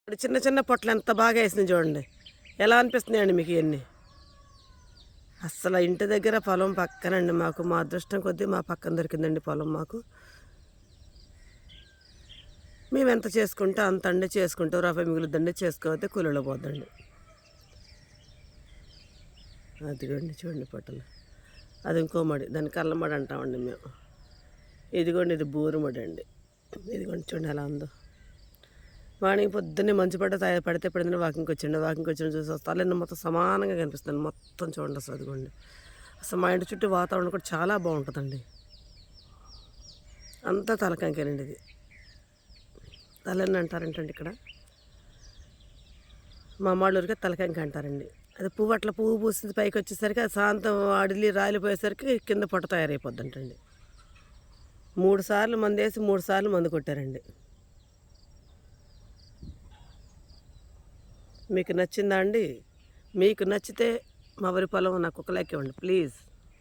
ఇప్పుడు చిన్న చిన్న పొట్లు ఎంత బాగా వేసింది చూడండి. ఎలా అనిపిస్తున్నాయండి మీకు ఇవన్నీ? అస్సలు ఇంటి దగ్గర పొలం పక్కనండి మాకు. మా అదృష్టం కొద్దీ మా పక్కన దొరికిందండి పొలం మాకు. మేము ఎంత చేసుకుంటే అంత అండి చేసుకుంటాం. రూపాయి మిగులుద్దండి, చేసుకోకపోతే కూలీలో పోద్దండి. అదిగోండి చూడండి పొట్టలు. అది ఇంకో మడి, దాన్ని కళ్ళమడి అంటామండి మేము. ఇదిగోండి ఇది బూరుమడి అండి. ఇదిగోండి చూడండి ఎలా ఉందో. మార్నింగ్ పొద్దున్నే మంచు పడితే పడిందని వాకింగ్కి వచ్చిన చూసి వస్తాను మొత్తం సమానంగా కనిపిస్తుంది మొత్తం చూడండి. అసలు అదిగోండి, అసలు మా ఇంటి చుట్టూ వాతావరణం కూడా చాలా బాగుంటుందండి. అంతా తలకాయకేనండి. ఇది తలని అంటారంటండి ఇక్కడ. మా మాళ్ళూరికి తలకాయకి అంటారండి. అది పువ్వు అట్లా పువ్వు పూసింది పైకి వచ్చేసరికి అది శాంతం అడిలి రాలిపోయేసరికి కింద పొట్ట తయారైపోద్దంటండి. 3 సార్లు మందేసి 3 సార్లు మందు కొట్టారండి. మీకు నచ్చిందా అండి? మీకు నచ్చితే మా వరి పొలం నాకు ఒక లైక్ ఇవ్వండి ప్లీజ్.